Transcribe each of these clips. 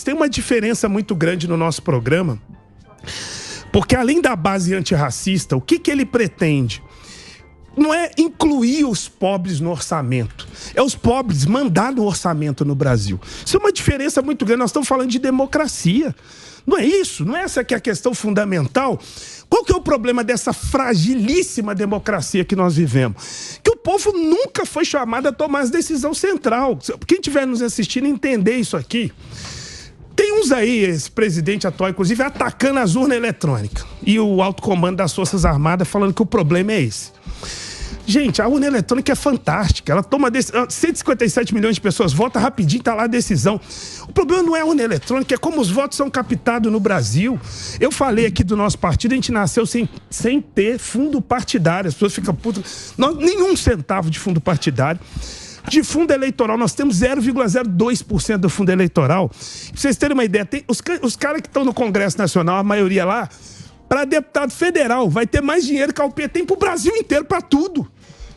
Tem uma diferença muito grande no nosso programa, porque além da base antirracista, o que ele pretende? Não é incluir os pobres no orçamento, é os pobres mandar no orçamento no Brasil. Isso é uma diferença muito grande, nós estamos falando de democracia. Não é isso? Não é essa que é a questão fundamental? Qual que é o problema dessa fragilíssima democracia que nós vivemos? Que o povo nunca foi chamado a tomar as decisões central. Quem estiver nos assistindo entender isso aqui. Tem uns aí, esse presidente atual, inclusive, atacando as urnas eletrônicas. E o alto comando das Forças Armadas falando que o problema é esse. Gente, a urna eletrônica é fantástica. Ela toma 157 milhões de pessoas votam rapidinho, tá lá a decisão. O problema não é a urna eletrônica, é como os votos são captados no Brasil. Eu falei aqui do nosso partido, a gente nasceu sem ter fundo partidário. As pessoas ficam putas. Nenhum centavo de fundo partidário. De fundo eleitoral, nós temos 0,02% do fundo eleitoral. Pra vocês terem uma ideia, tem os caras que estão no Congresso Nacional, a maioria lá, para deputado federal, vai ter mais dinheiro que a UP tem pro Brasil inteiro, para tudo.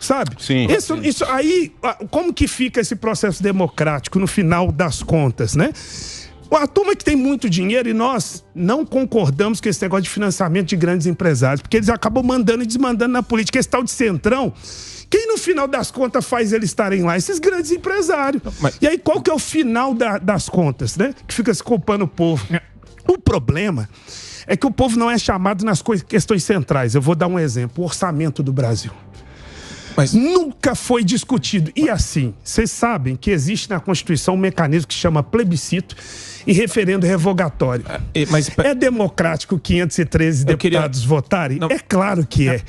Sabe? Sim. Isso aí, como que fica esse processo democrático no final das contas, né? A turma que tem muito dinheiro, e nós não concordamos com esse negócio de financiamento de grandes empresários, porque eles acabam mandando e desmandando na política. Esse tal de centrão, quem no final das contas faz eles estarem lá? Esses grandes empresários. E aí qual que é o final das contas, né? Que fica se culpando o povo. O problema é que o povo não é chamado nas questões centrais. Eu vou dar um exemplo. O orçamento do Brasil. Mas nunca foi discutido. E assim, vocês sabem que existe na Constituição um mecanismo que chama plebiscito e referendo revogatório. É democrático 513 deputados votarem? Não. É claro que é.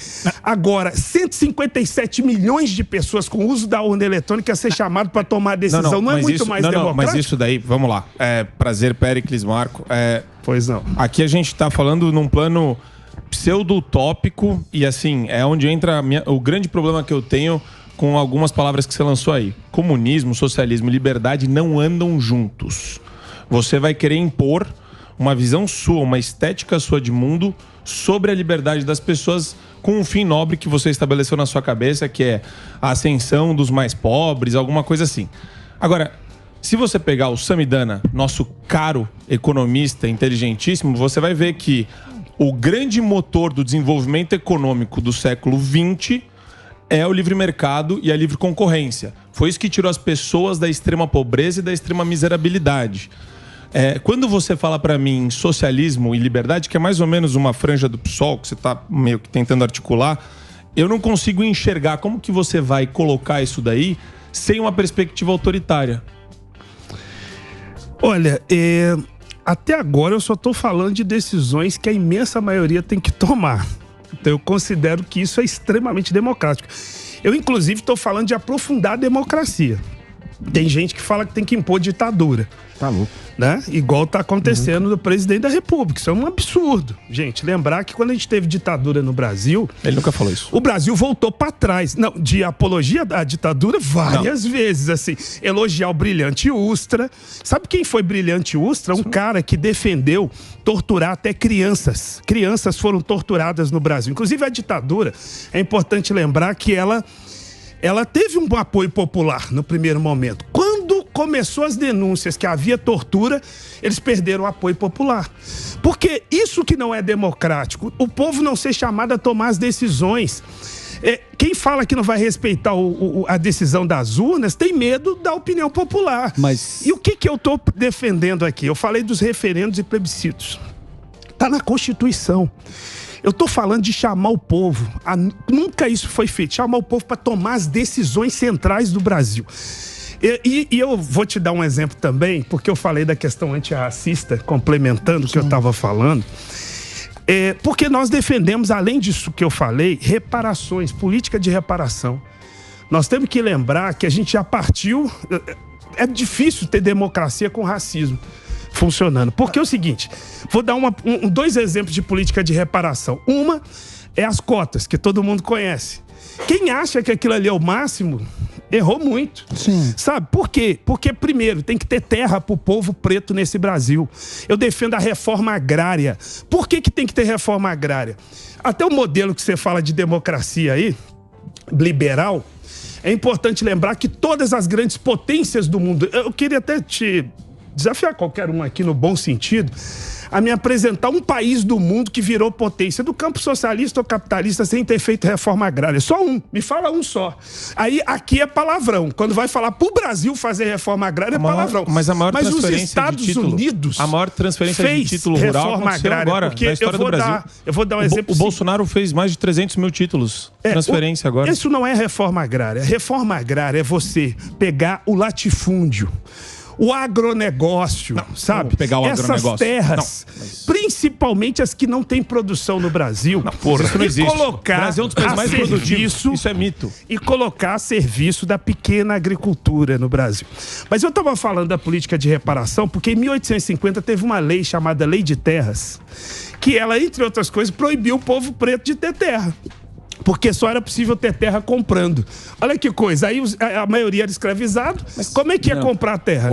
Agora, 157 milhões de pessoas com uso da urna eletrônica ser chamado para tomar a decisão. Não é muito mais democrático? Mas isso daí, vamos lá. Prazer, Péricles, Marco. Pois não. Aqui a gente está falando num plano pseudo-utópico e assim, é onde entra o grande problema que eu tenho com algumas palavras que você lançou aí. Comunismo, socialismo e liberdade não andam juntos. Você vai querer impor uma visão sua, uma estética sua de mundo sobre a liberdade das pessoas com um fim nobre que você estabeleceu na sua cabeça, que é a ascensão dos mais pobres, alguma coisa assim. Agora, se você pegar o Samidana, nosso caro economista inteligentíssimo, você vai ver que o grande motor do desenvolvimento econômico do século XX é o livre mercado e a livre concorrência. Foi isso que tirou as pessoas da extrema pobreza e da extrema miserabilidade. Quando você fala para mim socialismo e liberdade, que é mais ou menos uma franja do PSOL, que você está meio que tentando articular, eu não consigo enxergar como que você vai colocar isso daí sem uma perspectiva autoritária. Olha, até agora eu só estou falando de decisões que a imensa maioria tem que tomar. Então eu considero que isso é extremamente democrático. Eu, inclusive, estou falando de aprofundar a democracia. Tem gente que fala que tem que impor ditadura. Tá louco. Né? Igual está acontecendo no presidente da República. Isso é um absurdo. Gente, lembrar que quando a gente teve ditadura no Brasil... Ele nunca falou isso. O Brasil voltou para trás. Não, de apologia à ditadura várias vezes, assim. Elogiar o Brilhante Ustra. Sabe quem foi Brilhante Ustra? Um cara que defendeu torturar até crianças. Crianças foram torturadas no Brasil. Inclusive a ditadura, é importante lembrar que ela teve um apoio popular no primeiro momento. Quando começou as denúncias que havia tortura, eles perderam o apoio popular. Porque isso que não é democrático, o povo não ser chamado a tomar as decisões. Quem fala que não vai respeitar a decisão das urnas tem medo da opinião popular. E o que eu estou defendendo aqui? Eu falei dos referendos e plebiscitos. Está na Constituição. Eu estou falando de chamar o povo. Nunca isso foi feito. Chamar o povo para tomar as decisões centrais do Brasil. E eu vou te dar um exemplo também, porque eu falei da questão antirracista, complementando o que eu estava falando. Porque nós defendemos, além disso que eu falei, reparações, política de reparação. Nós temos que lembrar que a gente já partiu... É difícil ter democracia com racismo funcionando. Porque é o seguinte, vou dar dois exemplos de política de reparação. Uma é as cotas, que todo mundo conhece. Quem acha que aquilo ali é o máximo, errou muito. Sim. Sabe por quê? Porque, primeiro, tem que ter terra para o povo preto nesse Brasil. Eu defendo a reforma agrária. Por que tem que ter reforma agrária? Até o modelo que você fala de democracia aí, liberal, é importante lembrar que todas as grandes potências do mundo... Eu queria até te desafiar qualquer um aqui no bom sentido, a me apresentar um país do mundo que virou potência do campo socialista ou capitalista sem ter feito reforma agrária. Só um. Me fala um só. Aí, aqui é palavrão. Quando vai falar pro Brasil fazer reforma agrária, é palavrão. Mas a maior transferência os Estados Unidos... A maior transferência de título rural aconteceu agora, na história do Brasil. Eu vou dar um exemplo. O Bolsonaro fez mais de 300 mil títulos. Transferência agora. Isso não é reforma agrária. Reforma agrária é você pegar o latifúndio, o agronegócio, sabe? Pegar o essas terras, principalmente as que não têm produção no Brasil, isso não existe. Colocar o Brasil é um dos países mais produtivos. Isso é mito. E colocar a serviço da pequena agricultura no Brasil. Mas eu estava falando da política de reparação porque em 1850 teve uma lei chamada Lei de Terras, que ela, entre outras coisas, proibiu o povo preto de ter terra. Porque só era possível ter terra comprando. Olha que coisa. Aí a maioria era escravizado. Mas como é que ia comprar terra?